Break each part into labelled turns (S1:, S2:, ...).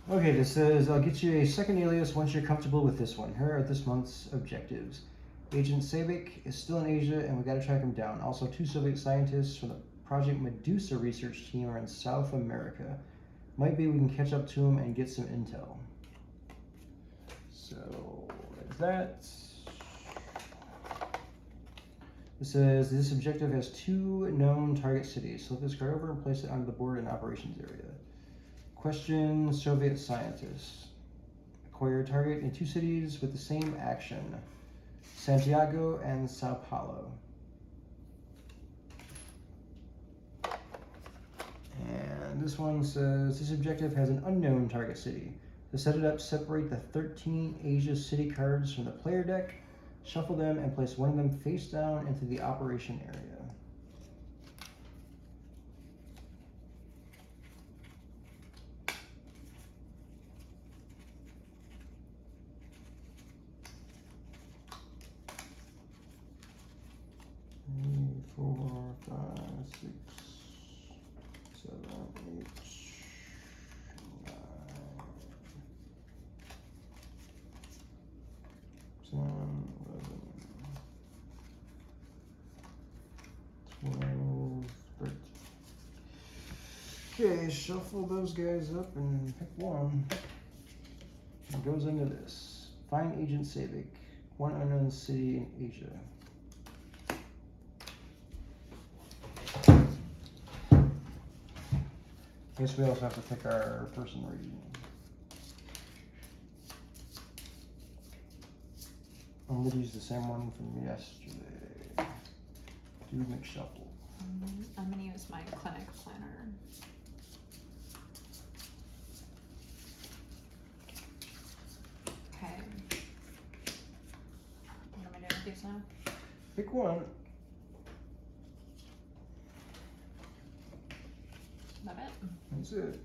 S1: Okay, this says, I'll get you a second alias once you're comfortable with this one. Here are this month's objectives. Agent Sabic is still in Asia, and we gotta track him down. Also, 2 Soviet scientists from the Project Medusa research team are in South America. Might be we can catch up to him and get some intel. So, there's that. It says, this objective has 2 known target cities. Flip this card over and place it onto the board in operations area. Question Soviet scientists. Acquire target in 2 cities with the same action. Santiago and Sao Paulo. And this one says, this objective has an unknown target city. To set it up, separate the 13 Asia city cards from the player deck, shuffle them, and place one of them face down into the operation area. Three, 4, 5, 6, 7, 8, 9, 10, 11, 12, 13. Okay, shuffle those guys up and pick one. It goes into this. Find Agent Sabic, 1 unknown city in Asia. I guess we also have to pick our person region. I'm gonna use the same one from yesterday. Do McShuffle.
S2: I'm gonna use my clinic planner. Okay. What am I doing with these now?
S1: Pick one.
S2: Is that it?
S1: That's it.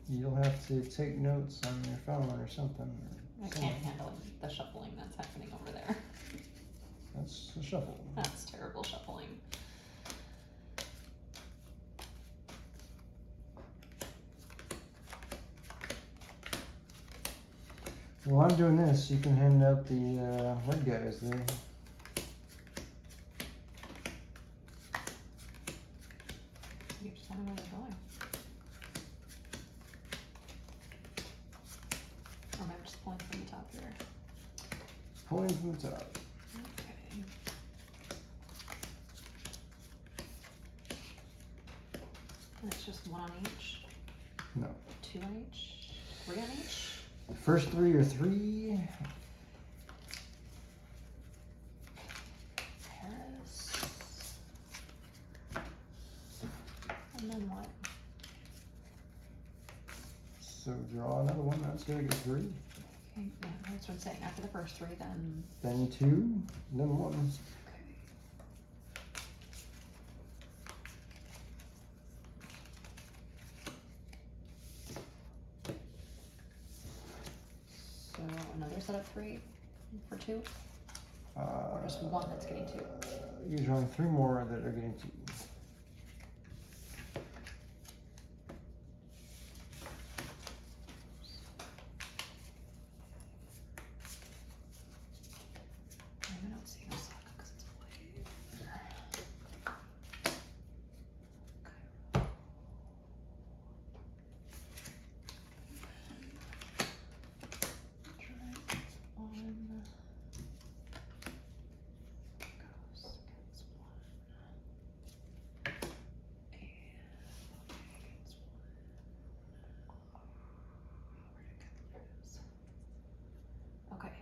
S1: You'll have to take notes on your phone or something.
S2: I can't handle the shuffling that's happening over there.
S1: That's a shuffle.
S2: That's terrible shuffling.
S1: While I'm doing this, you can hand out the red guys there.
S2: You just tell me where they're going. Or am I just pulling from the top here?
S1: Pulling from the top.
S2: Okay. And it's just 1 on each?
S1: No.
S2: 2 on each? 3 on each?
S1: The first 3 are 3.
S2: Paris. And then what?
S1: So draw another one. That's gonna get 3.
S2: Okay, yeah, that's what I'm saying. After the first 3, then.
S1: Then 2. Then 1.
S2: Okay. So another set of 3 for 2? Or just 1 that's getting 2?
S1: You're drawing 3 more that are getting 2.
S2: I don't see a sock because it's white. Try this one. Goes against 1. And against 1. Okay.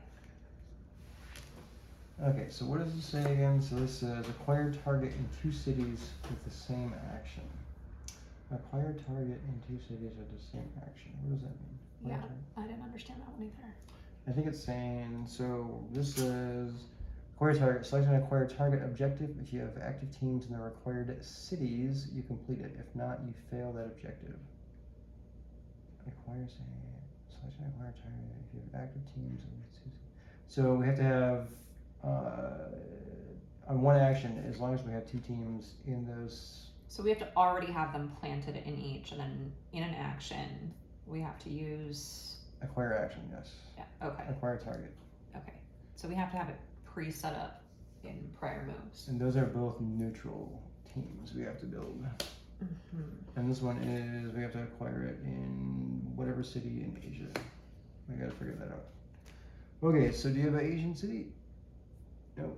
S1: Okay, so what does it say again? So this says acquire target in 2 cities with the same action. Acquire target in 2 cities with the same action. What does that mean? Acquire
S2: Yeah,
S1: target?
S2: I didn't understand that one either.
S1: I think it's saying, so this says acquire target. Select an acquire target objective. If you have active teams in the required cities, you complete it. If not, you fail that objective. Acquire, select an acquire target. If you have active teams in 2 cities. So we have to have on one action, as long as we have 2 teams in those.
S2: So we have to already have them planted in each, and then in an action, we have to use.
S1: Acquire action, yes.
S2: Yeah, okay.
S1: Acquire target.
S2: Okay. So we have to have it pre-set up in prior moves.
S1: And those are both neutral teams we have to build. And this one is, we have to acquire it in whatever city in Asia. We gotta figure that out. Okay, so do you have an Asian city? No.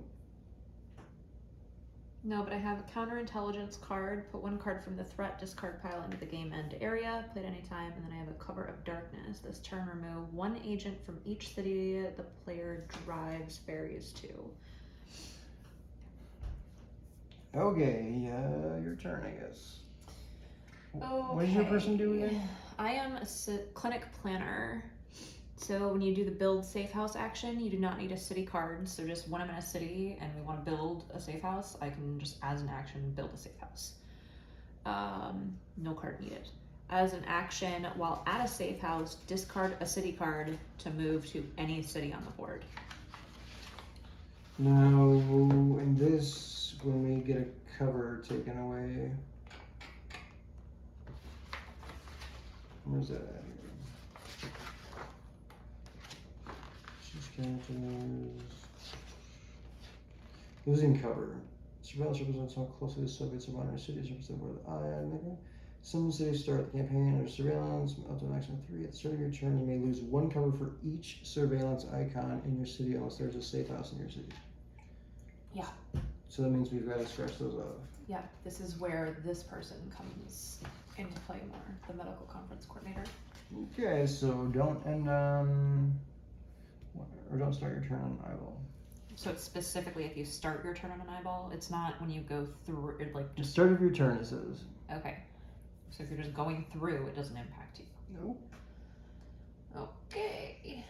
S2: No, but I have a counterintelligence card. Put 1 card from the threat discard pile into the game end area. Play it anytime. And then I have a cover of darkness. This turn, remove 1 agent from each city the player drives ferries to.
S1: Okay, your turn, I guess.
S2: Okay.
S1: What does your person do again?
S2: I am a clinic planner. So when you do the build safe house action, you do not need a city card. So just when I'm in a city and we want to build a safe house, I can just as an action build a safe house. No card needed. As an action, while at a safe house, discard a city card to move to any city on the board.
S1: Now, in this, when we get a cover taken away, where's that at here? Choose characters. Losing cover. Surveillance represents how closely the Soviets are monitoring cities represented where the eye on. Some cities start the campaign under surveillance up to a maximum of 3. At the start of your turn, you may lose 1 cover for each surveillance icon in your city unless there's a safe house in your city.
S2: Yeah.
S1: So that means we've got to scratch those off.
S2: Yeah, this is where this person comes into play more, the medical conference coordinator.
S1: Okay, so don't end on, or don't start your turn on eyeball.
S2: So it's specifically if you start your turn on an eyeball, it's not when you go through, like
S1: The start of your turn, it says.
S2: Okay. So if you're just going through, it doesn't impact you.
S1: Nope.
S2: Okay.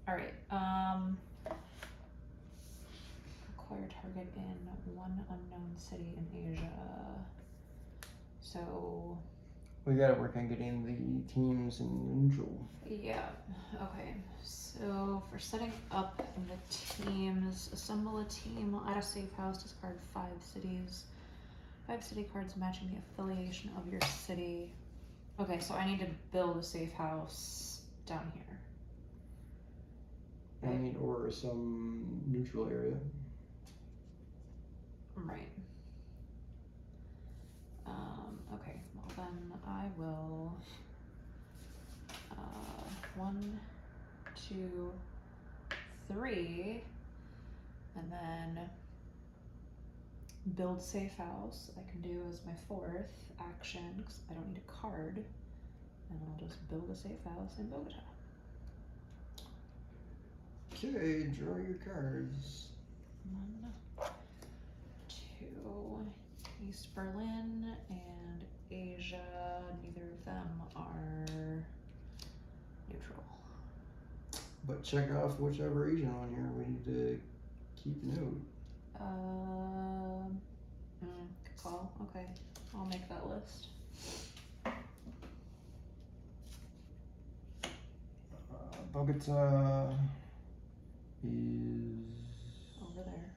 S2: Alright, acquire target in 1 unknown city in Asia. So
S1: We gotta work on getting the teams in neutral.
S2: yeah, okay. So for setting up the teams, assemble a team at a safe house, discard 5 cities. 5 city cards matching the affiliation of your city. Okay, so I need to build a safe house down here.
S1: I mean, or some neutral area.
S2: Right. Okay, well then I will 1, 2, 3, and then build safe house. I can do as my 4th action because I don't need a card, and I'll just build a safe house in Bogota.
S1: Okay, draw your cards.
S2: 1, 2, East Berlin and Asia. Neither of them are neutral.
S1: But check off whichever Asian on here we need to keep note.
S2: Good call. Okay, I'll make that list.
S1: Bogota is
S2: Over there.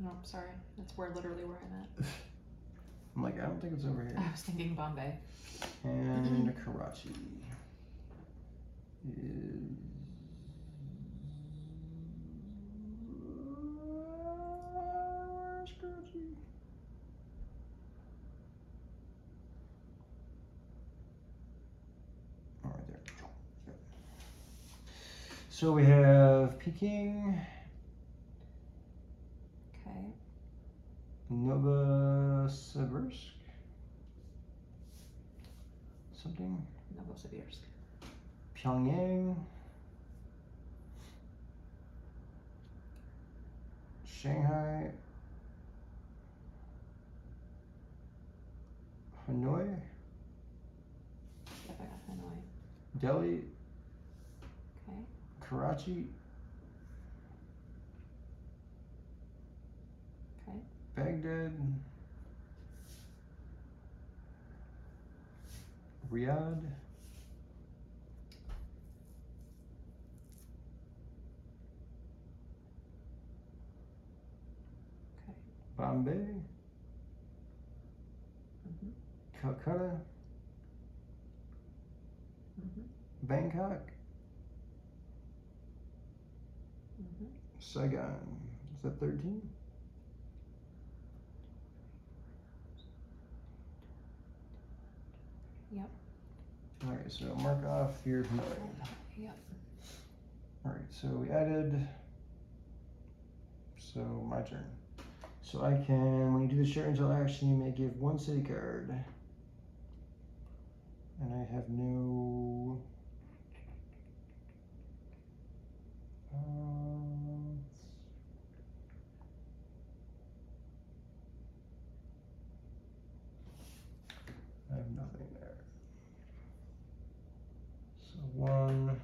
S2: No, sorry. That's literally where I'm at.
S1: I'm like, I don't think it's over here.
S2: I was thinking Bombay.
S1: And Karachi is where's Karachi? Oh, right there. Yep. So we have Peking,
S2: Okay.
S1: Novosibirsk, something,
S2: Novosibirsk.
S1: Pyongyang, Shanghai, Hanoi,
S2: Yep, I got Hanoi.
S1: Delhi,
S2: Okay.
S1: Karachi,
S2: Okay.
S1: Baghdad, Riyadh.
S2: Okay.
S1: Bombay.
S2: Mhm.
S1: Calcutta.
S2: Mhm.
S1: Bangkok.
S2: Mhm.
S1: Saigon. Is that 13?
S2: Yep.
S1: Alright, so mark off your 9.
S2: Yep.
S1: Alright, so we added. So my turn. So I can, when you do the share until action, you may give 1 city card. And I have no. I have nothing there. So 1,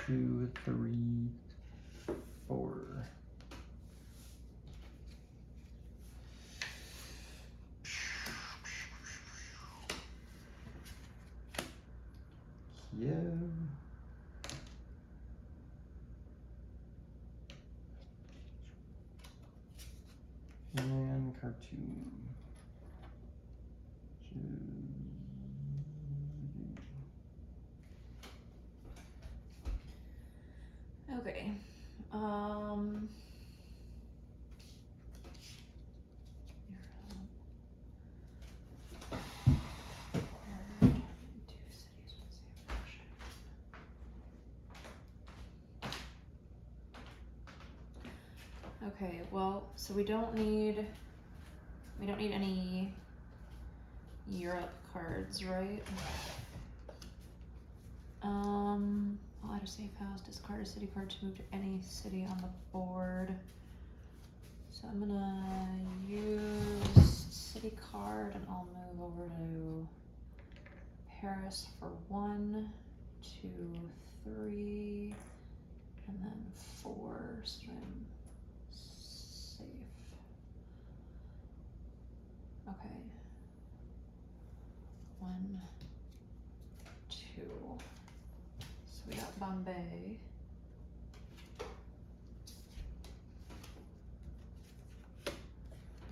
S1: 2, 3, 4. Kiev. And Khartoum.
S2: Okay. Okay, well, so we don't need any Europe cards, right? I'll add a safe house, discard a city card to move to any city on the board. So I'm gonna use city card and I'll move over to Paris for 1, 2, 3, and then 4, so I'm safe. Okay. 1, 2. So we got Bombay.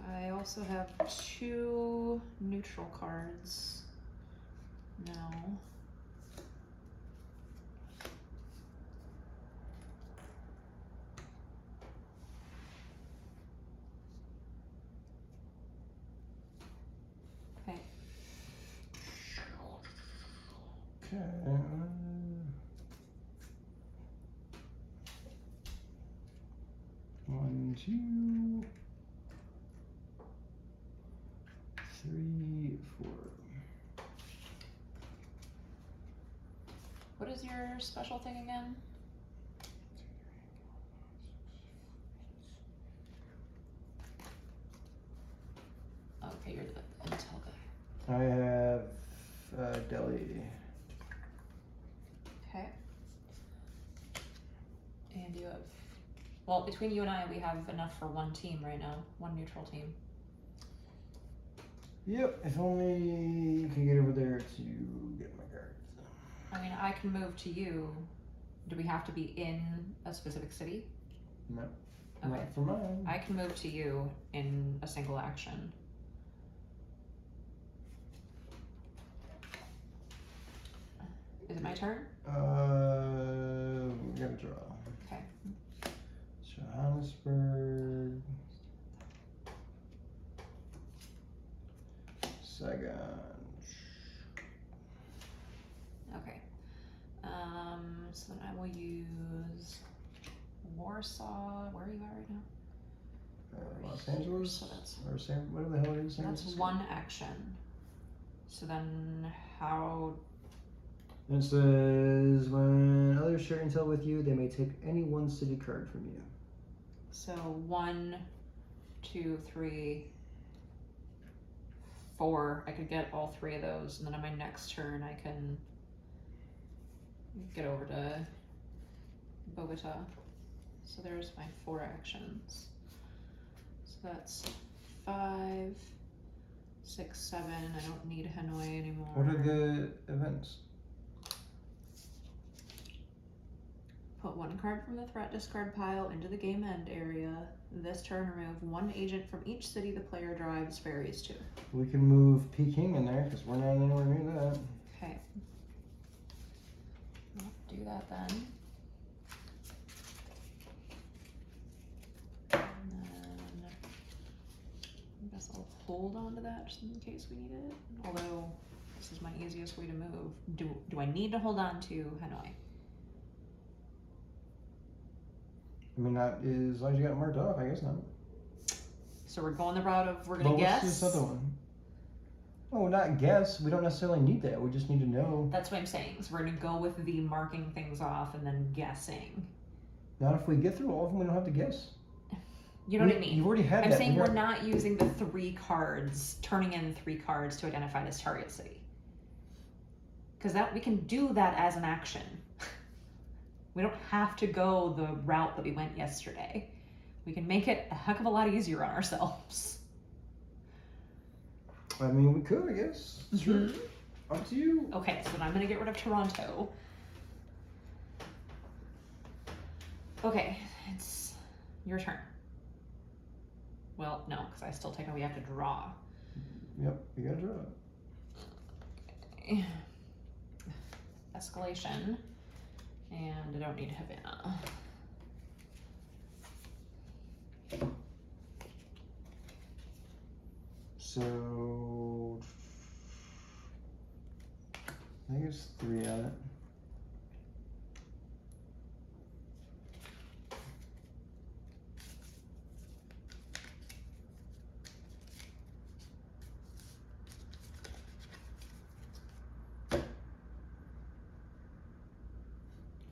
S2: I also have 2 neutral cards now. Okay.
S1: Okay. 1, 2, 3, 4.
S2: What is your special thing again? Okay, you're the intel guy.
S1: I have Delhi.
S2: Okay. And you have, well, between you and I, we have enough for 1 team right now, 1 neutral team.
S1: Yep, if only you can get over there to get my cards.
S2: I mean, I can move to you. Do we have to be in a specific city?
S1: No,
S2: Okay.
S1: not for mine.
S2: I can move to you in a single action. Is it my turn?
S1: We gotta draw.
S2: Okay.
S1: Johannesburg. Saigon.
S2: Okay. So then I will use Warsaw. Where are you at right now?
S1: Los Angeles?
S2: So that's,
S1: or San, whatever the hell it is. San
S2: that's
S1: Francisco?
S2: 1 action. So then how?
S1: It says when others share intel with you, they may take any 1 city card from you.
S2: So 1, 2, 3, 4. I could get all 3 of those, and then on my next turn, I can get over to Bogota. So there's my 4 actions. So that's 5, 6, 7. I don't need Hanoi anymore.
S1: What are the events?
S2: Put 1 card from the threat discard pile into the game end area. This turn, remove 1 agent from each city the player drives ferries to.
S1: We can move Peking in there because we're not anywhere near that.
S2: Okay. I'll do that then. And then I guess I'll hold on to that just in case we need it. Although this is my easiest way to move. Do I need to hold on to Hanoi?
S1: I mean, not as long as you got it marked off, I guess not.
S2: So we're going the route of we're gonna
S1: But
S2: guess.
S1: what's this other one? Oh, not guess. We don't necessarily need that. We just need to know.
S2: That's what I'm saying. So we're gonna go with the marking things off and then guessing.
S1: Not if we get through all of them, we don't have to guess.
S2: You know what I mean?
S1: You've already had
S2: I'm
S1: that.
S2: saying we're not using the 3 cards, turning in 3 cards to identify this target city. Because that we can do that as an action. We don't have to go the route that we went yesterday. We can make it a heck of a lot easier on ourselves.
S1: I mean, we could, I guess. Sure. Up to you.
S2: Okay, so then I'm gonna get rid of Toronto. Okay, it's your turn. Well, no, because I still technically have to draw.
S1: Yep, you gotta draw it.
S2: Escalation. And I don't need Havana.
S1: So I think it's 3 on it.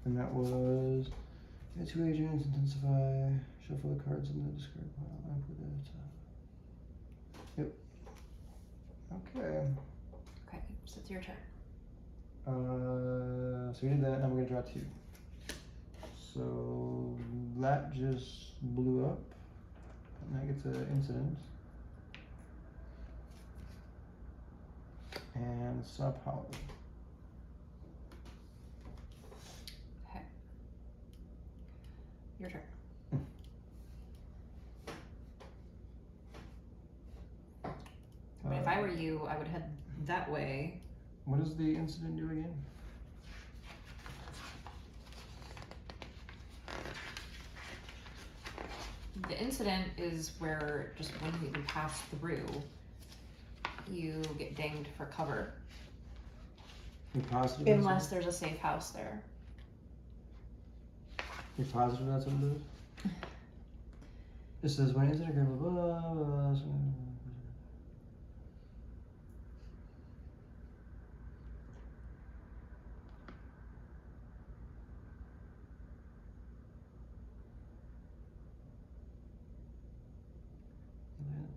S1: And that was get 2 agents, intensify, shuffle the cards in the discard pile, and put it. Yep. Okay.
S2: Okay, so it's your turn.
S1: So we did that, now we're gonna draw 2. So that just blew up, and that gets an incident. And Sao Paulo.
S2: Okay. Your turn. I mean, if I were you, I would head that way.
S1: What does the incident do again?
S2: The incident is where just when you pass through, you get dinged for cover.
S1: You're positive?
S2: Unless there's a safe house there.
S1: You're positive that's what it is? It says when incident occurs, blah, blah, blah, blah.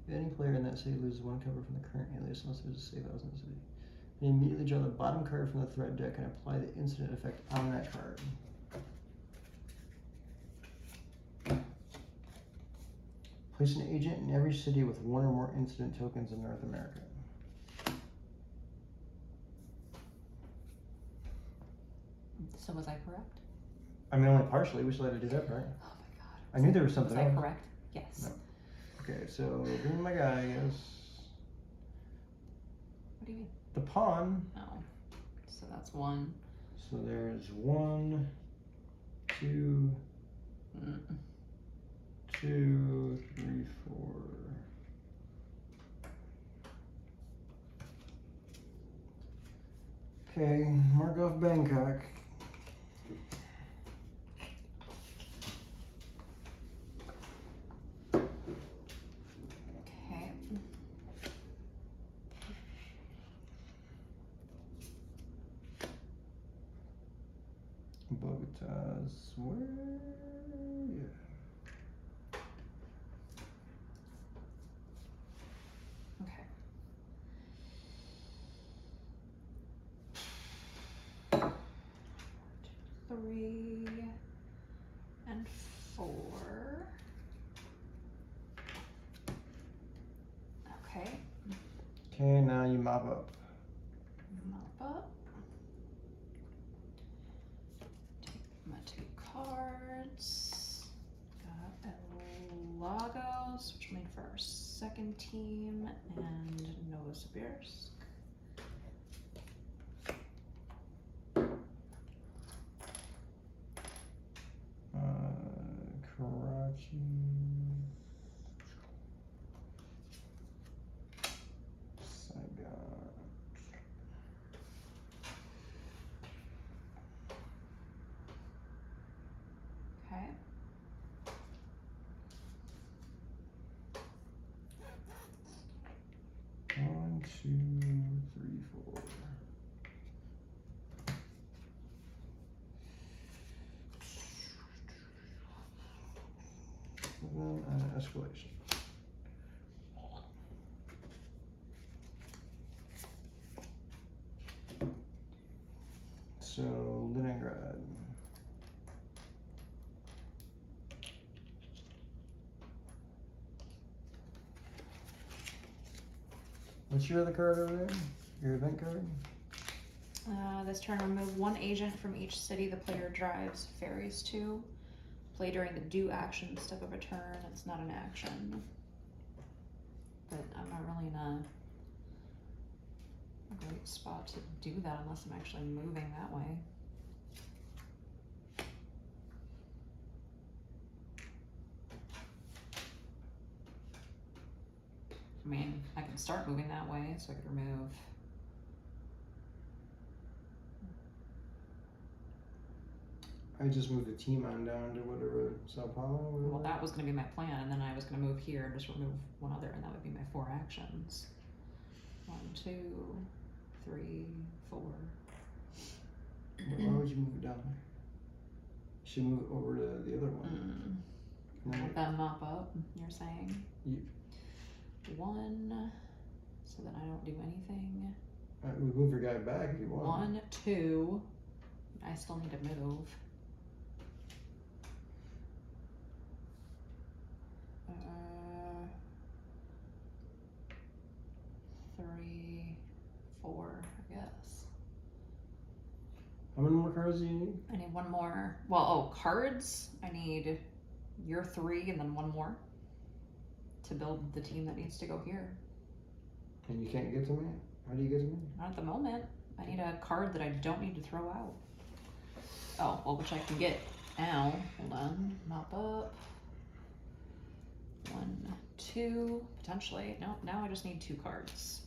S1: Any player in that city loses 1 cover from the current alias unless there's a safe house in the city. They immediately draw the bottom card from the threat deck and apply the incident effect on that card. Place an agent in every city with 1 or more incident tokens in North America.
S2: So was I correct?
S1: I mean, only partially. We still had to do that part.
S2: Oh my god.
S1: I knew there was something
S2: Was I
S1: else.
S2: correct? Yes.
S1: No. Okay, so being my guy, I guess.
S2: What do you mean?
S1: The pawn.
S2: Oh. So that's 1.
S1: So there's 1, 2, 2, 3, 4. Okay, mark off Bangkok.
S2: Okay.
S1: Bogota's where? Yeah.
S2: Okay. 3 and 4. Okay.
S1: Okay, now you mop up.
S2: Mop up. Take my 2 cards. Got a Lagos, which made for our second team, and Novosibirsk.
S1: Karachi. Saigon.
S2: Okay.
S1: One, two, three, four. And then escalation. So Leningrad. What's your other card over there? Your event card?
S2: This turn, remove 1 agent from each city the player drives ferries to. Play during the do action step of a turn. It's not an action. But I'm not really in a great spot to do that unless I'm actually moving that way. I mean, I can start moving that way, so I could remove.
S1: I just moved the team on down to whatever, Sao Paulo, whatever.
S2: Well, that was going to be my plan, and then I was going to move here and just remove 1 other, and that would be my 4 actions. 1, 2, 3, 4.
S1: Why would you move it down there? You should move it over to the other one.
S2: Let them mop up, you're saying?
S1: Yep.
S2: 1, so then I don't do anything.
S1: We move your guy back if you want.
S2: 1, 2. I still need to move. 3, 4, I guess.
S1: How many more cards do you need?
S2: I need 1 more. Well, cards. I need your 3 and then 1 more to build the team that needs to go here.
S1: And you can't get to me? How do you get to me?
S2: Not at the moment. I need a card that I don't need to throw out. Oh, well, which I can get now. Hold on. Mop up. 1, 2, potentially. No, now I just need 2 cards.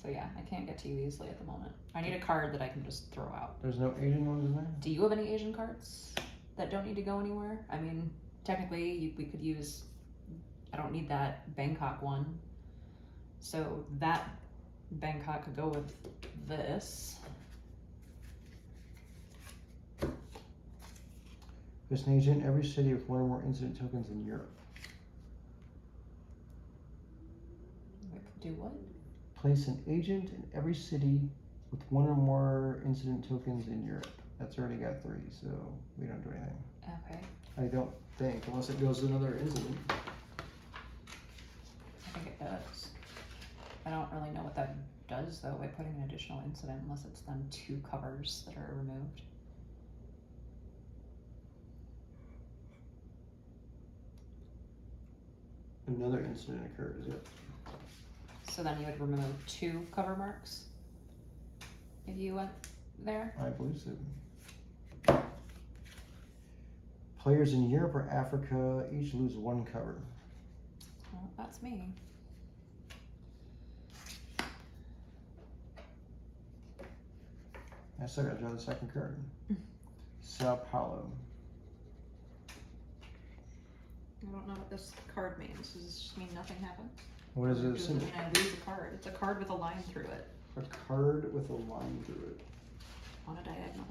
S2: So yeah, I can't get to you easily at the moment. I need a card that I can just throw out.
S1: There's no Asian ones in there?
S2: Do you have any Asian cards that don't need to go anywhere? I mean, technically, we could use... I don't need that Bangkok one. So that Bangkok could go with this.
S1: There's an agent in every city with 1 or more incident tokens in Europe.
S2: Do what?
S1: Place an agent in every city with 1 or more incident tokens in Europe. That's already got 3, so we don't do anything.
S2: Okay.
S1: I don't think, unless it goes to another incident.
S2: I think it does. I don't really know what that does, though, by putting an additional incident, unless it's then 2 covers that are removed.
S1: Another incident occurs, yep.
S2: So then you would remove 2 cover marks if you went there?
S1: I believe so. Players in Europe or Africa each lose 1 cover.
S2: Well, that's me.
S1: I still gotta draw the second card. Sao Paulo.
S2: I don't know what this card means. Does this just mean nothing happens?
S1: What is
S2: Or
S1: it?
S2: does it mean I lose a card? It's a card with a line through it.
S1: A card with a line through it.
S2: On a diagonal.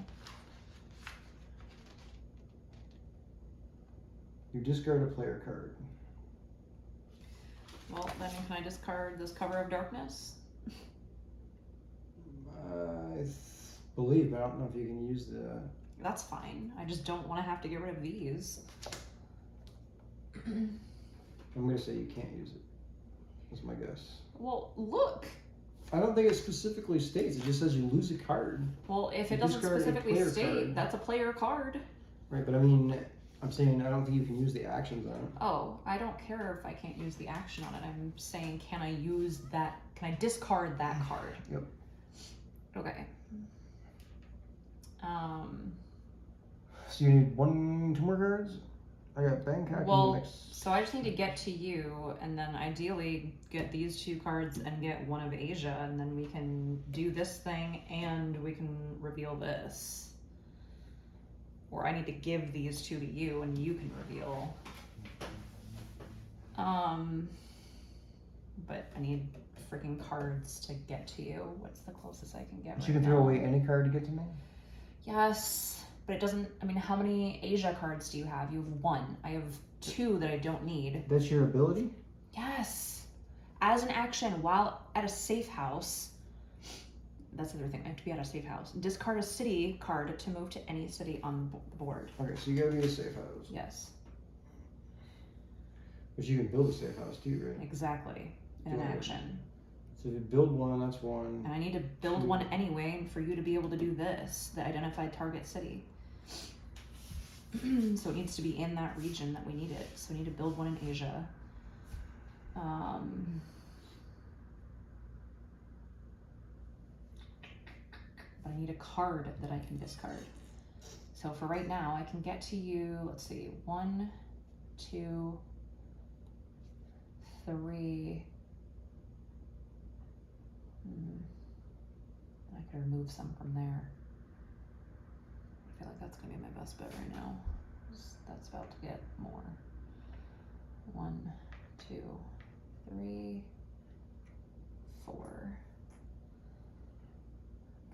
S1: You discard a player card.
S2: Well, then can I discard this cover of darkness?
S1: I believe, but I don't know if you can use the...
S2: That's fine. I just don't want to have to get rid of these.
S1: I'm gonna say you can't use it. That's my guess.
S2: Well, look.
S1: I don't think it specifically states. It just says you lose a card.
S2: Well, if
S1: You
S2: it doesn't
S1: discard a
S2: specifically
S1: player
S2: state,
S1: card.
S2: that's a player card.
S1: Right, but I mean, I'm saying I don't think you can use the actions on it.
S2: Oh, I don't care if I can't use the action on it. I'm saying, can I use that? Can I discard that card?
S1: Yep.
S2: Okay.
S1: So you need 2 more cards? I got Bangkok
S2: Well,
S1: in the next.
S2: so I just need to get to you, and then ideally get these 2 cards and get one of Asia, and then we can do this thing and we can reveal this. Or I need to give these 2 to you and you can reveal. But I need freaking cards to get to you. What's the closest I can get?
S1: So you can throw away any card to get to me?
S2: Yes, but it doesn't. I mean, how many Asia cards do you have? You have 1. I have 2 that I don't need.
S1: That's your ability?
S2: Yes. As an action while at a safe house. That's the other thing. I have to be at a safe house. Discard a city card to move to any city on the board.
S1: Okay, so you gotta be a safe house.
S2: Yes.
S1: But you can build a safe house too, right?
S2: Exactly. In an action.
S1: So if you build 1, that's 1.
S2: And I need to build 1 anyway for you to be able to do this, the identified target city. So it needs to be in that region that we need it. So we need to build 1 in Asia. But I need a card that I can discard. So for right now, I can get to you, let's see, 1, 2, 3. I could remove some from there. I feel like that's gonna be my best bet right now. That's about to get more. 1, 2, 3, 4.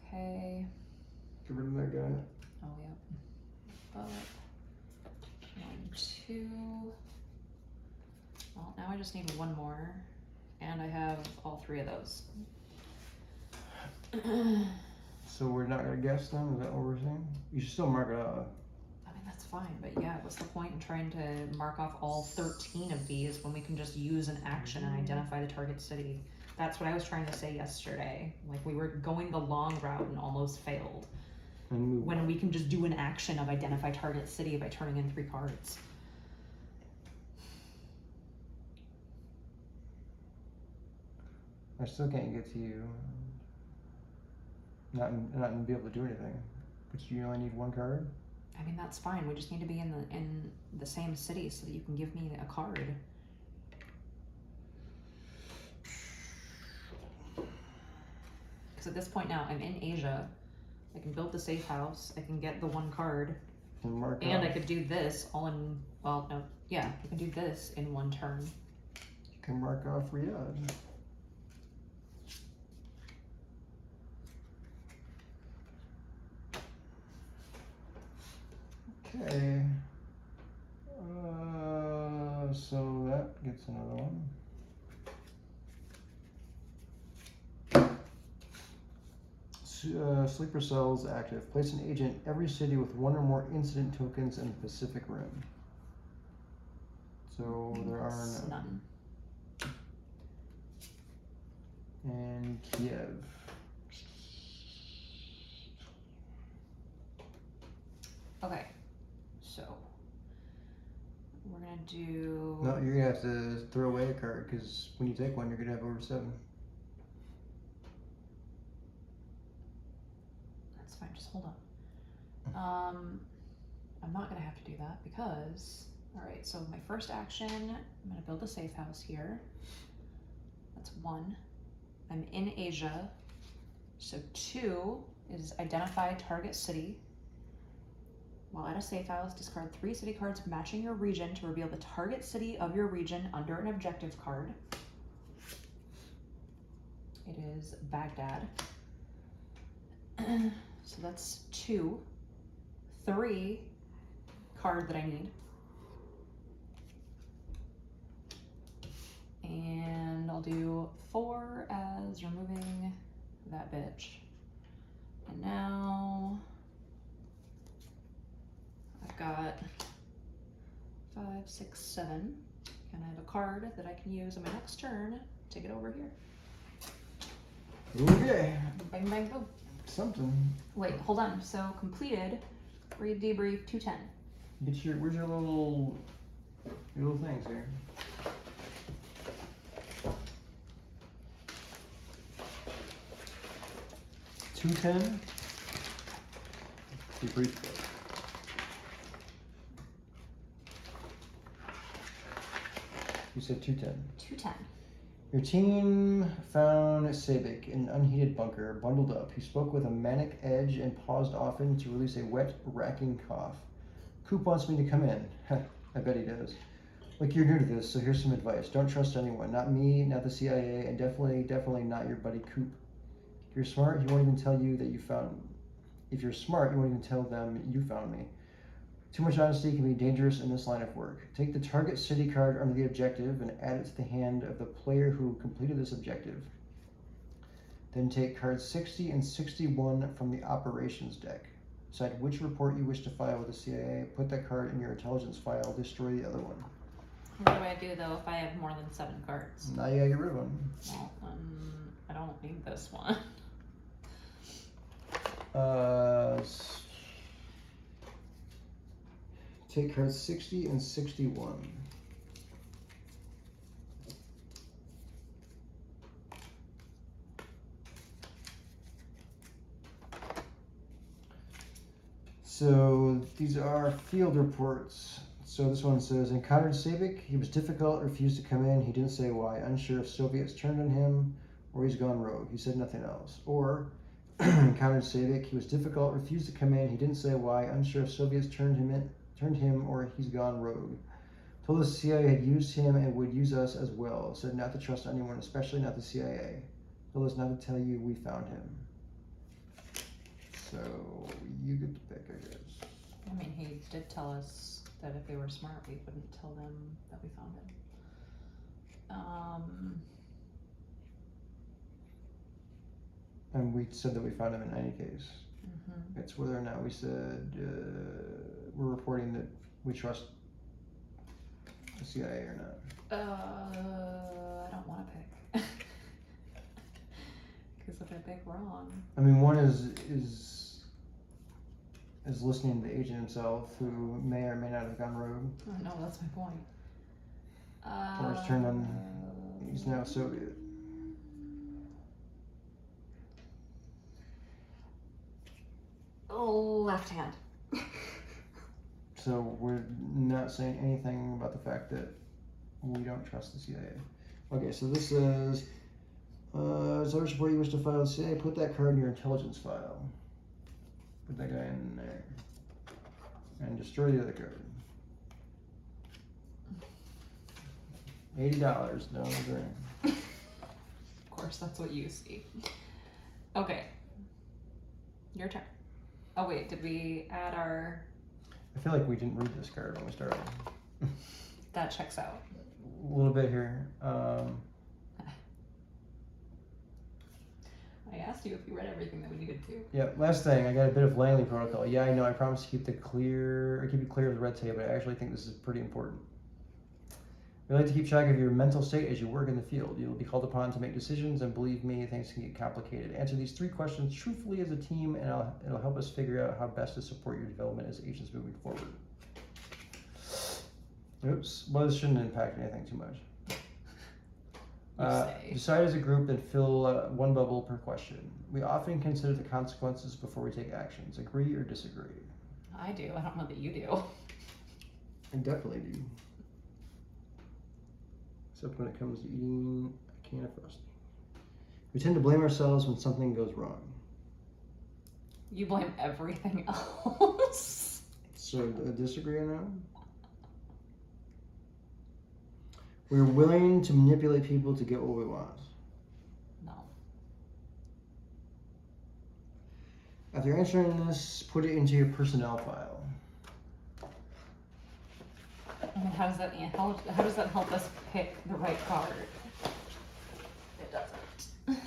S2: Okay.
S1: Get rid of that guy.
S2: Oh, yep. Up. 1, 2. Well, now I just need 1 more. And I have all 3 of those.
S1: So we're not gonna guess them? Is that what we're saying? You should still mark it off.
S2: I mean, that's fine, but yeah, what's the point in trying to mark off all 13 of these when we can just use an action and identify the target city? That's what I was trying to say yesterday. Like, we were going the long route and almost failed.
S1: And
S2: When we can just do an action of identify target city by turning in 3 cards.
S1: I still can't get to you. Not be able to do anything. But you only need 1 card?
S2: I mean, that's fine. We just need to be in the same city so that you can give me a card. Because at this point now, I'm in Asia. I can build the safe house. I can get the 1 card.
S1: And mark
S2: And
S1: off.
S2: I could do this all in, well, no, yeah, I can do this in 1 turn.
S1: You can mark off Riyadh. Okay. So that gets another one. Sleeper cells active. Place an agent every city with 1 or more incident tokens in the Pacific Rim. So there are
S2: none.
S1: And Kiev.
S2: Okay, so we're gonna do.
S1: No, you're gonna have to throw away a card because when you take 1, you're gonna have over 7.
S2: That's fine. Just hold on. I'm not gonna have to do that because. All right. So my first action, I'm gonna build a safe house here. That's 1. I'm in Asia. So 2 is identify target city. While at a safe house, discard 3 city cards matching your region to reveal the target city of your region under an objective card. It is Baghdad. So that's 2. 3 card that I need. And I'll do 4 as removing that bitch. And now I've got 5, 6, 7. And I have a card that I can use on my next turn take it over here.
S1: Okay.
S2: Bang, bang, boom.
S1: Something.
S2: Wait, hold on. So completed. Read debrief 210.
S1: Where's your little things here? $210. Debrief. You said 210.
S2: 210.
S1: Your team found Sabic in an unheated bunker, bundled up. He spoke with a manic edge and paused often to release a wet, racking cough. Coop wants me to come in. I bet he does. Look, you're new to this, so here's some advice. Don't trust anyone. Not me, not the CIA, and definitely not your buddy Coop. If you're smart, he won't even tell you that you found me. If you're smart, you won't even tell them you found me. Too much honesty can be dangerous in this line of work. Take the target city card under the objective and add it to the hand of the player who completed this objective. Then take cards 60 and 61 from the operations deck. Decide which report you wish to file with the CIA. Put that card in your intelligence file. Destroy the other one.
S2: What do I do though if I have more than 7 cards?
S1: Now you gotta get rid of them.
S2: Well, I don't need this one.
S1: Take cards 60 and 61. So these are field reports. So this one says, encountered Sabic. He was difficult, refused to come in. He didn't say why. Unsure if Soviets turned on him or he's gone rogue. He said nothing else. Or encountered Sabic. He was difficult, refused to come in. He didn't say why. Unsure if Soviets turned him or he's gone rogue. Told the CIA had used him and would use us as well. Said not to trust anyone, especially not the CIA. Told us not to tell you we found him. So you get to pick, I guess.
S2: I mean, he did tell us that if they were smart, we wouldn't tell them that we found him.
S1: And we said that we found him in any case.
S2: Mm-hmm.
S1: It's whether or not we said we're reporting that we trust the CIA or not.
S2: I don't want to pick. Because if I pick wrong.
S1: I mean, one is listening to the agent himself, who may or may not have gone rogue.
S2: Oh, no, that's my point.
S1: Or it's turned on. He's now Soviet.
S2: Oh, left hand.
S1: So we're not saying anything about the fact that we don't trust the CIA. Okay, so this says, service report you wish to file with the CIA, put that card in your intelligence file. Put that guy in there. And destroy the other card. $80 down the drain.
S2: Of course, that's what you see. Okay. Your turn. Oh wait, did we add our...
S1: I feel like we didn't read this card when we started.
S2: That checks out.
S1: A little bit here.
S2: I asked you if you read everything that we needed to.
S1: Yeah, last thing, I got a bit of Langley protocol. Yeah, I know, I promised to keep you clear of the red tape, but I actually think this is pretty important. We like to keep track of your mental state as you work in the field. You will be called upon to make decisions, and believe me, things can get complicated. Answer these 3 questions truthfully as a team, and it'll help us figure out how best to support your development as agents moving forward. Oops, well, this shouldn't impact anything too much. Decide as a group and fill 1 bubble per question. We often consider the consequences before we take actions. Agree or disagree?
S2: I do. I don't know that you do.
S1: I definitely do. Except when it comes to eating a can of Frosty. We tend to blame ourselves when something goes wrong.
S2: You blame everything else.
S1: So disagree on that one? We're willing to manipulate people to get what we want.
S2: No.
S1: After answering this, put it into your personnel file.
S2: And how does that help us pick the right card? It doesn't.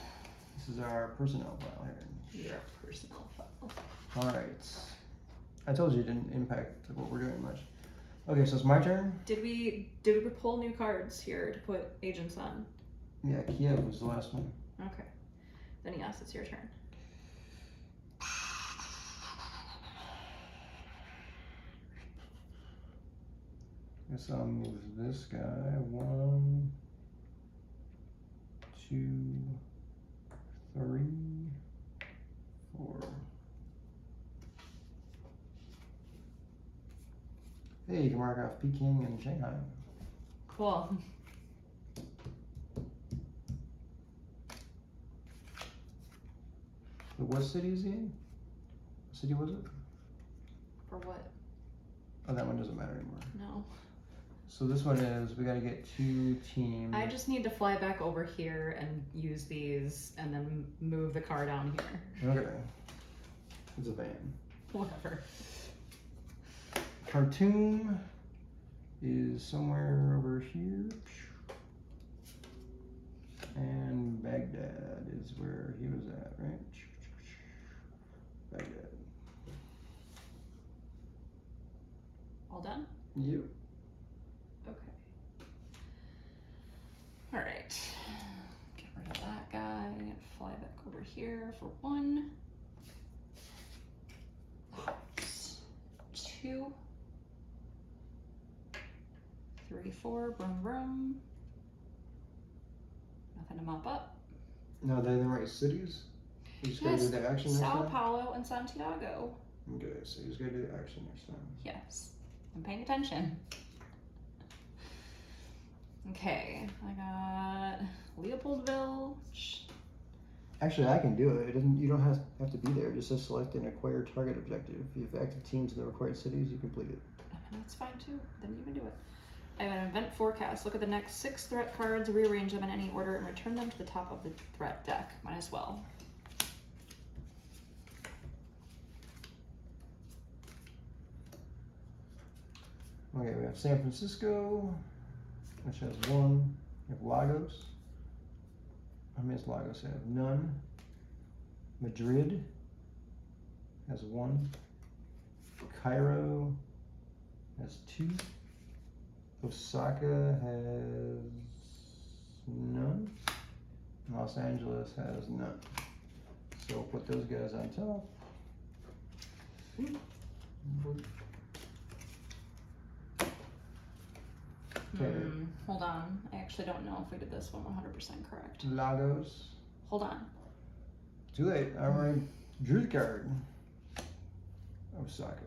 S1: This is our personnel file here.
S2: Your personnel file.
S1: All right. I told you it didn't impact what we're doing much. Okay, so it's my turn.
S2: Did we pull new cards here to put agents on?
S1: Yeah, Kiev was the last one.
S2: Okay. Then yes, it's your turn.
S1: Guess I'll move this guy. 1, 2, 3, 4. Hey, you can mark off Peking and Shanghai.
S2: Cool.
S1: But what city is he in? What city was it?
S2: For what?
S1: Oh, that one doesn't matter anymore.
S2: No.
S1: So this one is, we gotta get 2 teams.
S2: I just need to fly back over here and use these and then move the car down here.
S1: Okay. It's a van.
S2: Whatever.
S1: Khartoum is somewhere over here. And Baghdad is where he was at, right? Baghdad.
S2: All done?
S1: Yep.
S2: Okay. Alright. Get rid of that guy and fly back over here for 1. 2. 3, 4. Broom, broom. Nothing to mop up.
S1: No, they're in the right cities? You just gotta do the action next
S2: Sao
S1: time?
S2: Paulo and Santiago.
S1: Okay, so you just gotta do the action next time.
S2: Yes. I'm paying attention. Okay, I got Leopoldville.
S1: Actually, I can do it. It doesn't. You don't have to be there. It just says select an acquired target objective. If you have active teams in the required cities, you complete it.
S2: That's fine too. Then you can do it. I have an event forecast. Look at the next 6 threat cards, rearrange them in any order, and return them to the top of the threat deck. Might as well.
S1: Okay, we have San Francisco, which has 1. We have Lagos. How many does Lagos have? None. Madrid has 1. Cairo has 2. Osaka has none. Los Angeles has none. So we'll put those guys on top. Okay.
S2: Hold on. I actually don't know if we did this one 100% correct.
S1: Lagos.
S2: Hold on.
S1: Too late. I already drew the card. Osaka.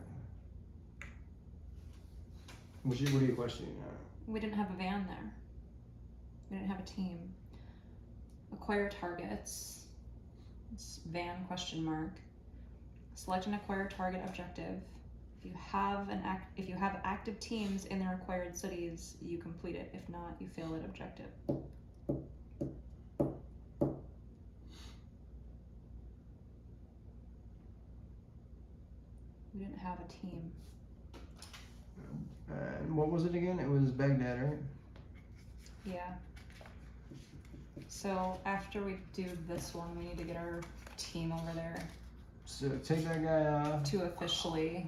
S1: What are you questioning now?
S2: We didn't have a van there. We didn't have a team. Acquire targets. It's van question mark. Select an acquire target objective. If you have active teams in the required cities, you complete it. If not, you fail that objective. We didn't have a team.
S1: And what was it again? It was Baghdad, right?
S2: Yeah. So after we do this one, we need to get our team over there
S1: So take that guy off.
S2: to officially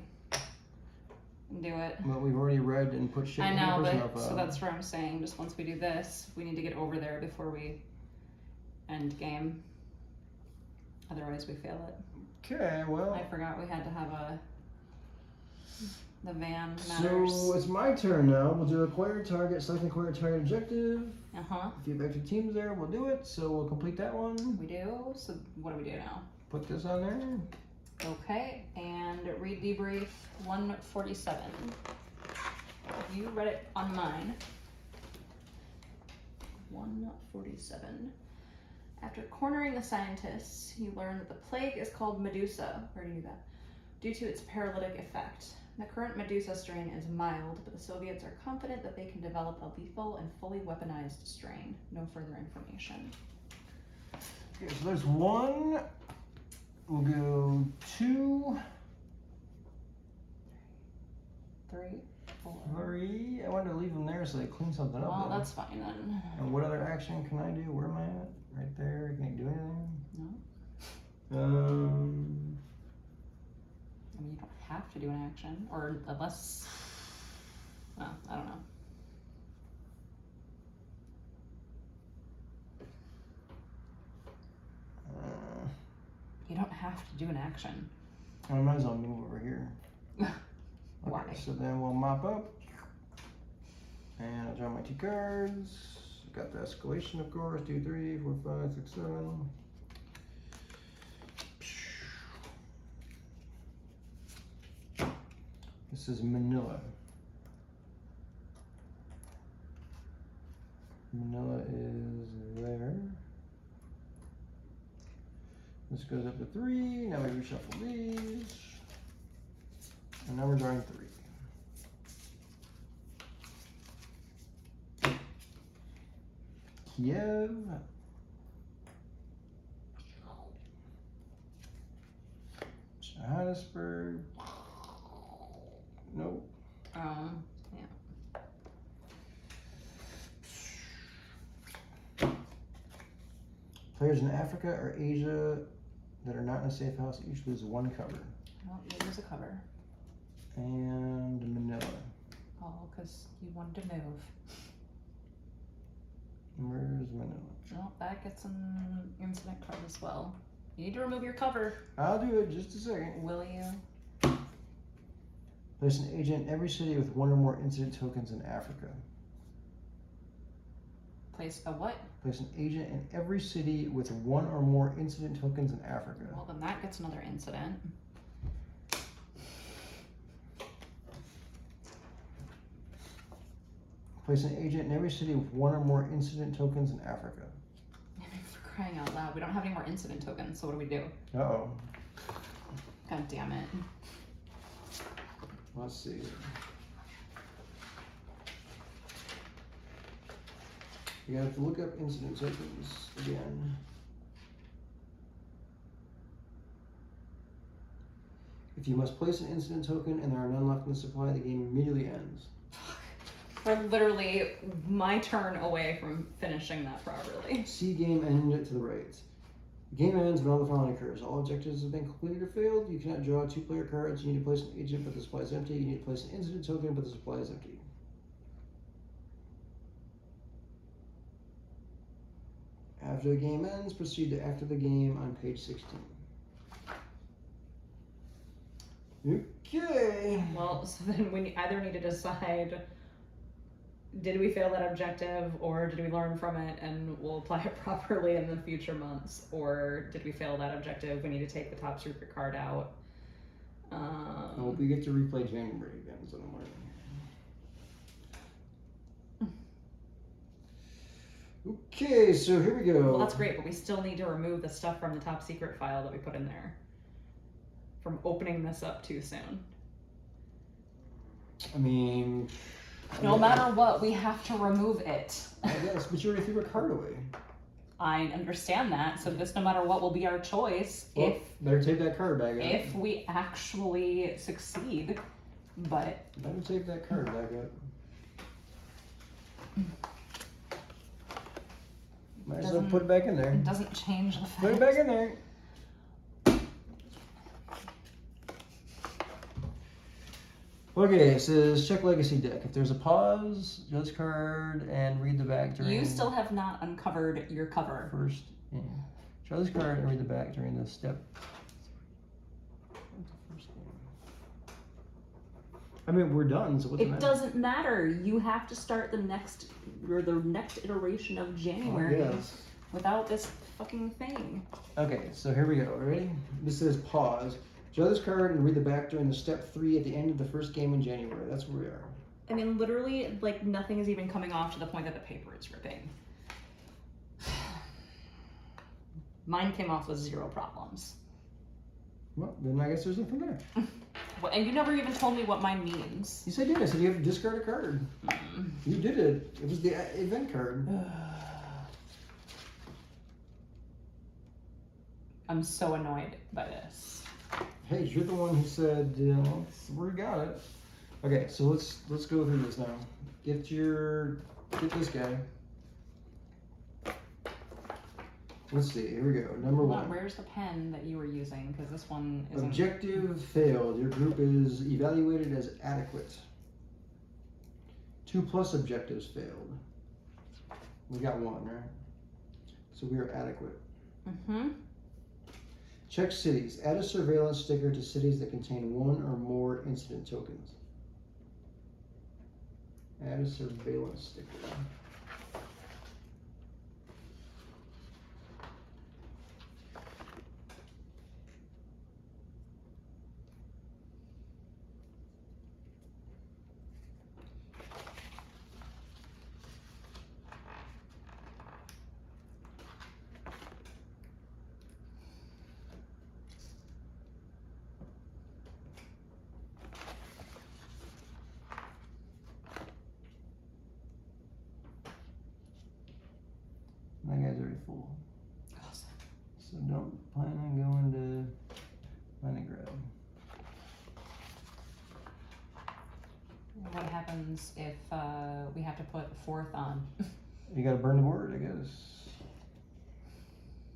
S2: do it.
S1: Well, we've already read and put shit
S2: I
S1: in
S2: know,
S1: the
S2: but so that's where I'm saying, just once we do this, we need to get over there before we end game. Otherwise, we fail it.
S1: Okay, well.
S2: I forgot we had to have the van matters.
S1: So it's my turn now. We'll do acquired target, select acquired target objective.
S2: Uh-huh.
S1: If you have active teams there, we'll do it. So we'll complete that one.
S2: We do. So what do we do now?
S1: Put this on there.
S2: Okay, and read debrief 147. You read it on mine. 147. After cornering the scientists, you learn that the plague is called Medusa. Where do you do that? Due to its paralytic effect. The current Medusa strain is mild, but the Soviets are confident that they can develop a lethal and fully weaponized strain. No further information.
S1: Okay, so there's 1. We'll go 2.
S2: 3, 4.
S1: 3. I wanted to leave them there so they clean something up.
S2: Well,
S1: then.
S2: that's fine then.
S1: And what other action can I do? Where am I at? Right there. Can I do anything?
S2: No. I mean, you don't have to do an action, or unless, well, I don't know. have to do an action.
S1: I might as well move over here.
S2: Why?
S1: Okay, so then we'll mop up. And I'll draw my 2 cards. Got the escalation, of course. 2, 3, 4, 5, 6, 7. This is Manila. Manila is there. This goes up to 3. Now we reshuffle these. And now we're drawing 3. Kiev. Johannesburg. Nope.
S2: Yeah.
S1: Players in Africa or Asia that are not in a safe house each lose 1 cover.
S2: Well, you lose a cover.
S1: And Manila.
S2: Oh, because you wanted to move.
S1: Where's Manila?
S2: Well, that gets an incident card as well. You need to remove your cover.
S1: I'll do it just a second.
S2: Will you?
S1: Place an agent in every city with 1 or more incident tokens in Africa.
S2: Place a what?
S1: Place an agent in every city with 1 or more incident tokens in Africa.
S2: Well, then that gets another incident.
S1: Place an agent in every city with 1 or more incident tokens in Africa.
S2: For crying out loud, we don't have any more incident tokens, so what do we do?
S1: Uh-oh.
S2: God damn it.
S1: Let's see. You have to look up incident tokens again. If you must place an incident token and there are none left in the supply, the game immediately ends.
S2: We're literally my turn away from finishing that properly.
S1: See game end to the right. The game ends when all the following occurs. All objectives have been completed or failed. You cannot draw 2 player cards. You need to place an agent, but the supply is empty. You need to place an incident token, but the supply is empty. After the game ends, proceed to after the game on page 16. Okay.
S2: Well, so then we either need to decide, did we fail that objective, or did we learn from it and we'll apply it properly in the future months, or did we fail that objective, we need to take the top secret card out.
S1: I hope we get to replay January again, so I'm learning. Okay, so here we go.
S2: Well, that's great, but we still need to remove the stuff from the top secret file that we put in there from opening this up too soon.
S1: I mean...
S2: No matter what, we have to remove it.
S1: I guess, but you already threw a card away.
S2: I understand that, so this no matter what will be our choice
S1: Well, better take that card back up.
S2: if we actually succeed, but...
S1: Better take that card back up. Might as well put it back in there.
S2: It doesn't change the fact.
S1: Put it back in there. Okay, it says check legacy deck. If there's a pause, draw this card and read the back during.
S2: You still have not uncovered your cover.
S1: First, yeah. Draw this card and read the back during the step. I mean, we're done, so what's the
S2: It
S1: matter?
S2: doesn't matter. You have to start the next iteration of January
S1: Yes.
S2: without this fucking thing.
S1: Okay, so here we go. Ready? This says pause. Draw this card and read the back during the step 3 at the end of the first game in January. That's where we are.
S2: I mean, literally, like, nothing is even coming off to the point that the paper is ripping. Mine came off with 0 problems.
S1: Well, then I guess there's nothing there.
S2: Well, and you never even told me what mine means.
S1: Yes, I did. I said you have to discard a card. You did it. It was the event card.
S2: I'm so annoyed by this.
S1: Hey, you're the one who said, you know, we got it. Okay, so let's go through this now. Get this guy. Let's see. Here we go. Number 1.
S2: Where's the pen that you were using? Because this one isn't.
S1: Objective failed. Your group is evaluated as adequate. 2+ objectives failed. We got 1, right? So we are adequate.
S2: Mm-hmm.
S1: Check cities. Add a surveillance sticker to cities that contain one or more incident tokens. Add a surveillance sticker. My guy's already full.
S2: Awesome.
S1: So don't plan on going to Leningrad.
S2: What happens if we have to put a 4th on?
S1: You gotta burn the board, I guess.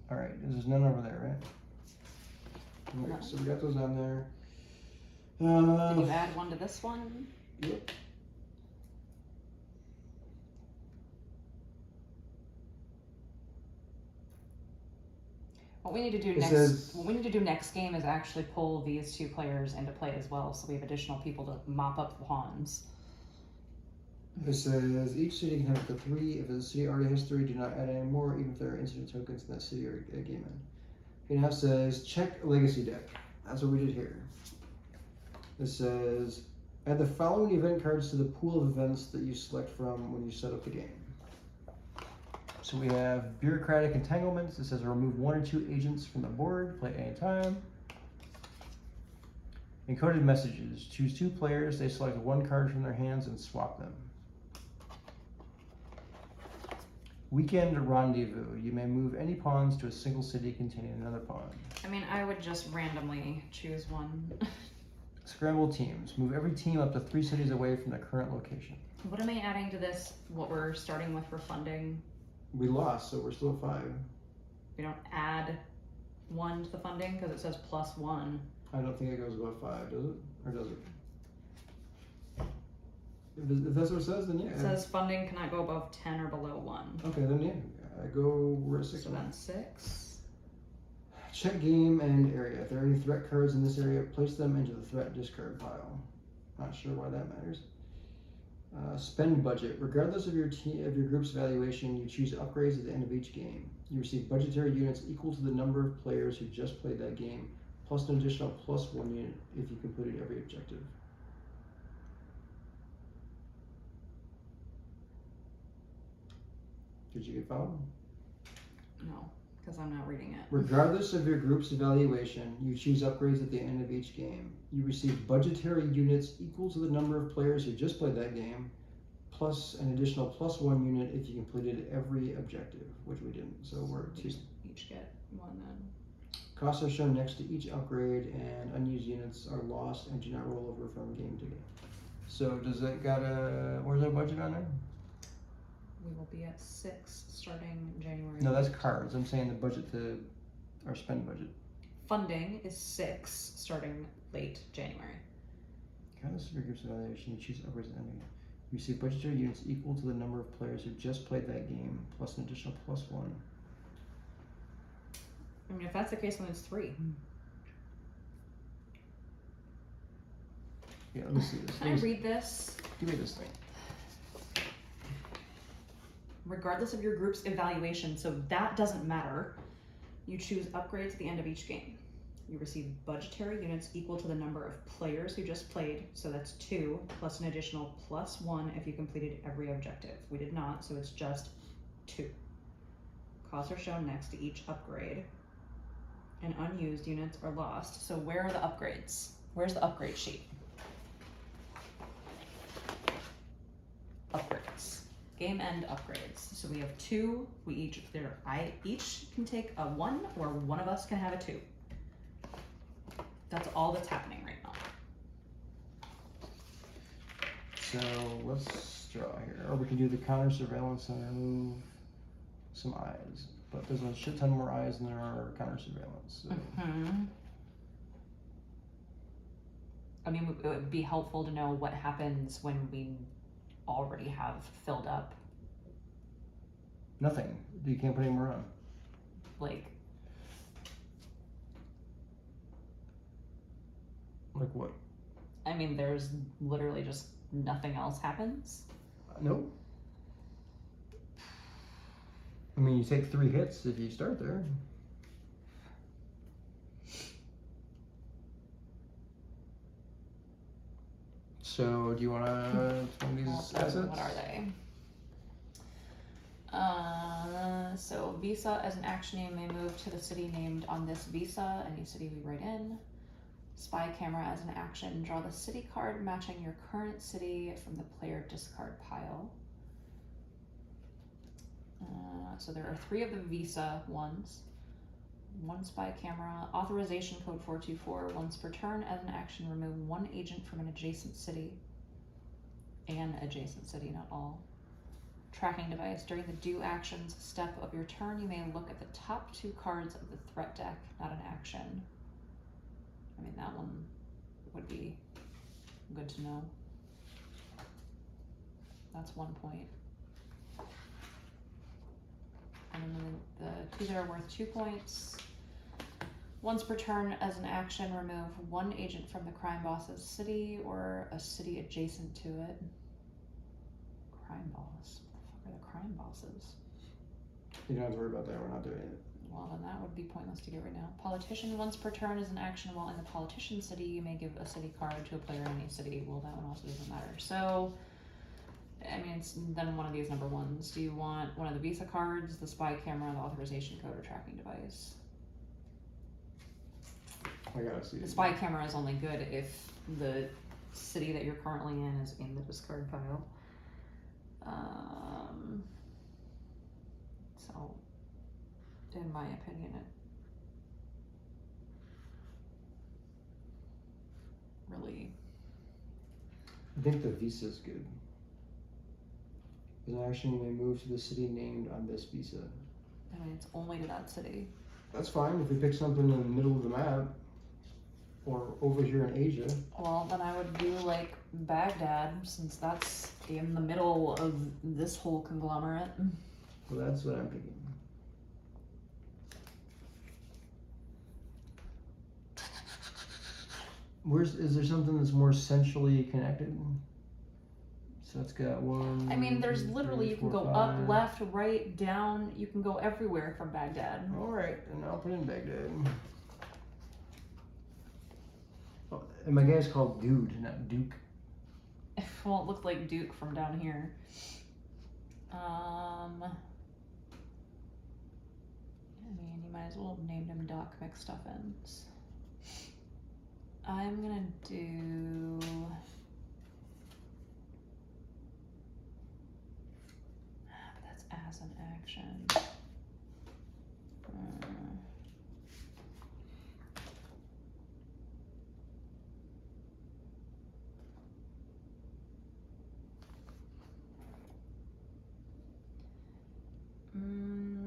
S1: Alright, there's none over there, right? Okay, so we got those on there.
S2: Did you add one to this one?
S1: Yep.
S2: What we need to do next game is actually pull these 2 players into play as well, so we have additional people to mop up the pawns.
S1: It says each city can have up to 3. If the city already has 3, do not add any more, even if there are incident tokens in that city or a game in. Okay, now it says check legacy deck. That's what we did here. It says add the following event cards to the pool of events that you select from when you set up the game. So we have bureaucratic entanglements. It says remove 1 or 2 agents from the board, play at any time. Encoded messages. Choose 2 players. They select 1 card from their hands and swap them. Weekend rendezvous. You may move any pawns to a single city containing another pawn.
S2: I mean, I would just randomly choose one.
S1: Scramble teams. Move every team up to 3 cities away from their current location.
S2: What am I adding to this? What we're starting with for funding?
S1: We lost, so we're still at 5.
S2: We don't add 1 to the funding because it says +1.
S1: I don't think it goes above 5, does it? Or does it? If that's what it says, then yeah.
S2: It says funding cannot go above 10 or below 1.
S1: Okay, then yeah. We're at 6
S2: So
S1: now.
S2: then 6.
S1: Check game and area. If there are any threat cards in this area, place them into the threat discard pile. Not sure why that matters. Spend budget. Regardless of your group's valuation, you choose upgrades at the end of each game. You receive budgetary units equal to the number of players who just played that game, plus an additional +1 unit if you completed every objective. Did you get followed?
S2: No, because I'm not reading it.
S1: Regardless of your group's evaluation, you choose upgrades at the end of each game. You receive budgetary units equal to the number of players who just played that game, plus an additional +1 unit if you completed every objective, which we didn't, so we're at 2.
S2: Each get 1 then.
S1: Costs are shown next to each upgrade, and unused units are lost and do not roll over from game to game. So does that where's our budget on there?
S2: We will be at 6 starting January.
S1: No, that's cards. I'm saying the budget to our spend budget.
S2: Funding is 6 starting late January.
S1: Regardless of your group's evaluation, you choose upgrades at the end of the game. You receive budgetary units equal to the number of players who just played that game, plus an additional +1.
S2: I mean, if that's the case, then it's 3.
S1: Yeah, let me see this.
S2: Can I read this?
S1: Give me this thing.
S2: Regardless of your group's evaluation, so that doesn't matter. You choose upgrades at the end of each game. You receive budgetary units equal to the number of players who just played, so that's 2, plus an additional +1 if you completed every objective. We did not, so it's just 2. Costs are shown next to each upgrade, and unused units are lost. So where are the upgrades? Where's the upgrade sheet? Upgrades. Game end upgrades. So we have 2. Each can take a 1, or one of us can have a 2. That's all that's happening right now.
S1: So let's draw here. Or we can do the counter surveillance and remove some eyes. But there's a shit ton more eyes than there are counter surveillance. So.
S2: I mean, it would be helpful to know what happens when we already have filled up.
S1: Nothing. You can't put any more on.
S2: Like,
S1: Like what?
S2: I mean, there's literally just nothing else happens.
S1: Nope. I mean, you take 3 hits if you start there. So, do you want to explain these assets?
S2: What are they? So visa, as an action, you may move to the city named on this visa, any city we write in. Spy camera, as an action, draw the city card matching your current city from the player discard pile. So there are 3 of the visa ones. 1 spy camera. Authorization code 424. Once per turn, as an action, remove 1 agent from an adjacent city. An adjacent city, not all. Tracking device. During the do actions step of your turn, you may look at the top 2 cards of the threat deck, not an action. I mean, that one would be good to know. That's 1 point. And then the 2 that are worth 2 points. Once per turn, as an action, remove 1 agent from the crime boss's city or a city adjacent to it. Crime boss? What the fuck are the crime bosses?
S1: You don't have to worry about that. We're not doing it.
S2: Well, then that would be pointless to get right now. Politician, once per turn, is an action while in the politician city. You may give a city card to a player in any city. Well, that one also doesn't matter. So, I mean, it's then one of these number ones. Do you want one of the visa cards, the spy camera, the authorization code, or tracking device?
S1: I gotta see.
S2: The spy camera is only good if the city that you're currently in is in the discard pile. So, in my opinion, it really...
S1: I think the visa's good. As an action, you may move to the city named on this visa.
S2: I mean, it's only to that city.
S1: That's fine if we pick something in the middle of the map. Or over here in Asia.
S2: Well, then I would do like Baghdad, since that's in the middle of this whole conglomerate.
S1: Well, that's what I'm thinking. Is there something that's more centrally connected? So it's got 1.
S2: I mean, there's
S1: 2,
S2: literally,
S1: 3,
S2: you can
S1: 4,
S2: go
S1: 5.
S2: up, left, right, down, you can go everywhere from Baghdad.
S1: Alright, and I'll put in Baghdad. Oh, and my guy's called Dude, not Duke.
S2: Well, it looked like Duke from down here. I mean, you might as well have named him Doc McStuffins. I'm gonna do... That's as an action.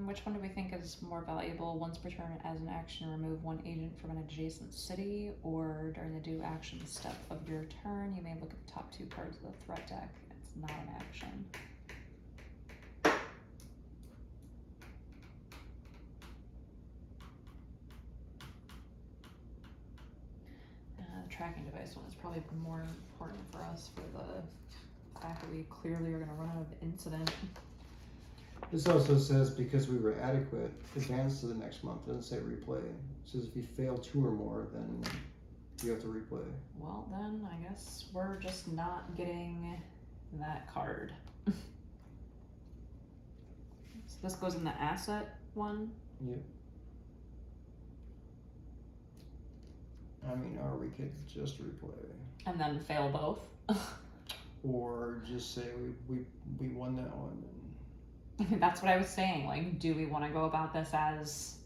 S2: Which one do we think is more valuable? Once per turn, as an action, remove 1 agent from an adjacent city, or during the do action step of your turn, you may look at the top 2 cards of the threat deck. It's not an action. The tracking device one is probably more important for us for the fact that we clearly are going to run out of incident.
S1: This also says because we were adequate, advance to the next month. It doesn't say replay. It says if you fail 2 or more, then you have to replay.
S2: Well, then I guess we're just not getting that card. So this goes in the asset one?
S1: Yep. I mean, or we could just replay.
S2: And then fail both?
S1: Or just say we won that one.
S2: That's what I was saying. Like, do we want to go about this as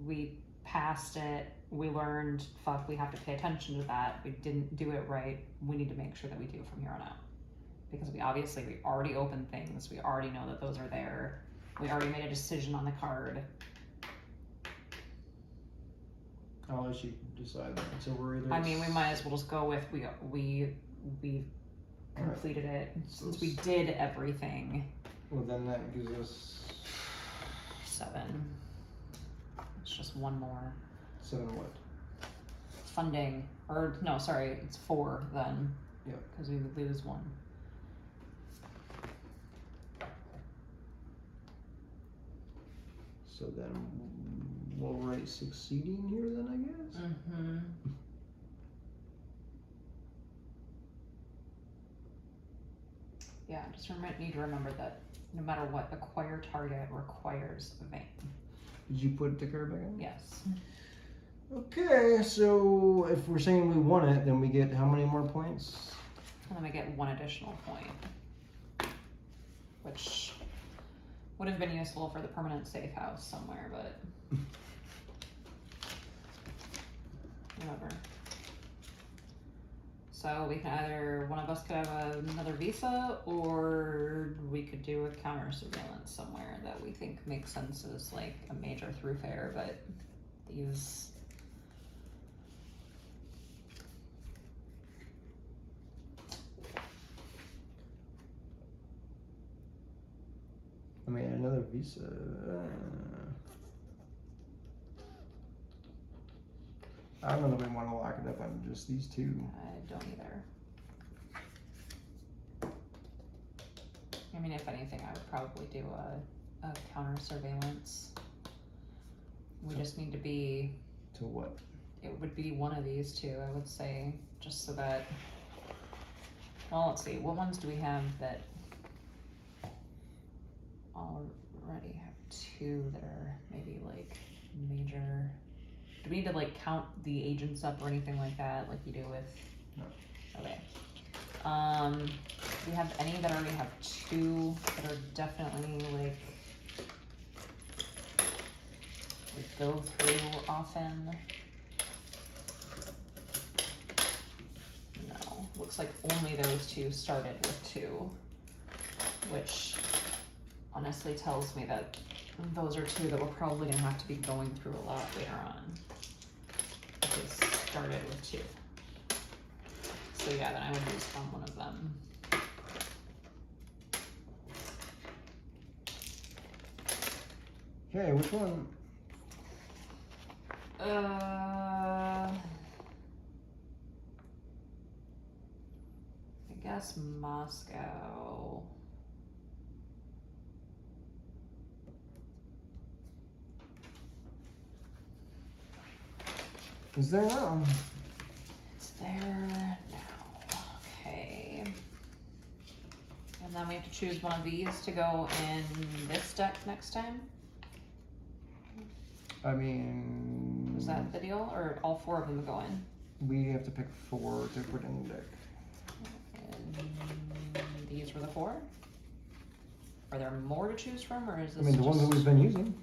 S2: we passed it, we learned, fuck, we have to pay attention to that, we didn't do it right, we need to make sure that we do from here on out. Because we already opened things, we already know that those are there, we already made a decision on the card.
S1: I'll let you decide that. So we're either...
S2: I mean, we might as well just go with we completed it, since we did everything.
S1: Well, then that gives us
S2: 7. It's just 1 more.
S1: 7 what?
S2: funding, or no, sorry, it's 4 then.
S1: Yeah.
S2: Because we would lose 1.
S1: So then we'll write succeeding here then, I guess?
S2: Mm-hmm. Yeah, just need to remember that no matter what, acquire target requires a vein.
S1: Did you put the card back in?
S2: Yes.
S1: Okay, so if we're saying we won it, then we get how many more points?
S2: And then we get 1 additional point. Which would have been useful for the permanent safe house somewhere, but whatever. So we can either, one of us could have another visa, or we could do a counter surveillance somewhere that we think makes sense as like a major thoroughfare, but these...
S1: I mean, another visa. I don't know if we want to lock it up on just these 2.
S2: I don't either. I mean, if anything, I would probably do a counter surveillance. We just need to be...
S1: To what?
S2: It would be one of these 2, I would say, just so that... Well, let's see, what ones do we have that already have 2 that are maybe like major? Do we need to like count the agents up or anything like that, like you do with?
S1: No.
S2: Okay. Do we have any that already have 2 that are definitely like we go through often? No. Looks like only those 2 started with 2, which honestly tells me that those are 2 that we're probably gonna have to be going through a lot later on. They started with 2. So yeah, then I would use from one of them.
S1: Okay, which one?
S2: I guess Moscow.
S1: Is there now?
S2: It's there now. Okay. And then we have to choose one of these to go in this deck next time.
S1: I mean...
S2: Is that the deal? Or all 4 of them go in?
S1: We have to pick 4 to put in the deck.
S2: And these were the 4? Are there more to choose from, or is this
S1: I mean, the ones that we've been using.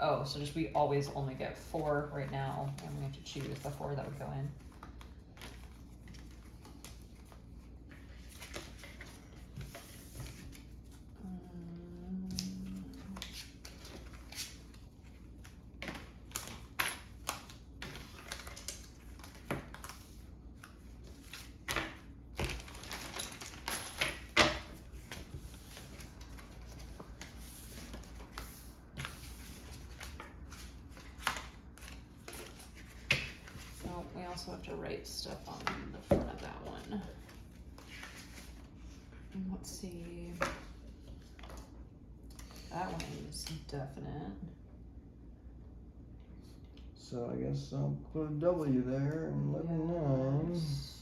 S2: Oh, so just we always only get 4 right now, and we have to choose the 4 that would go in. We also have to write stuff on the front of that one. And let's see. That one is definite.
S1: So I guess I'll put a W there and let me know.
S2: Yes.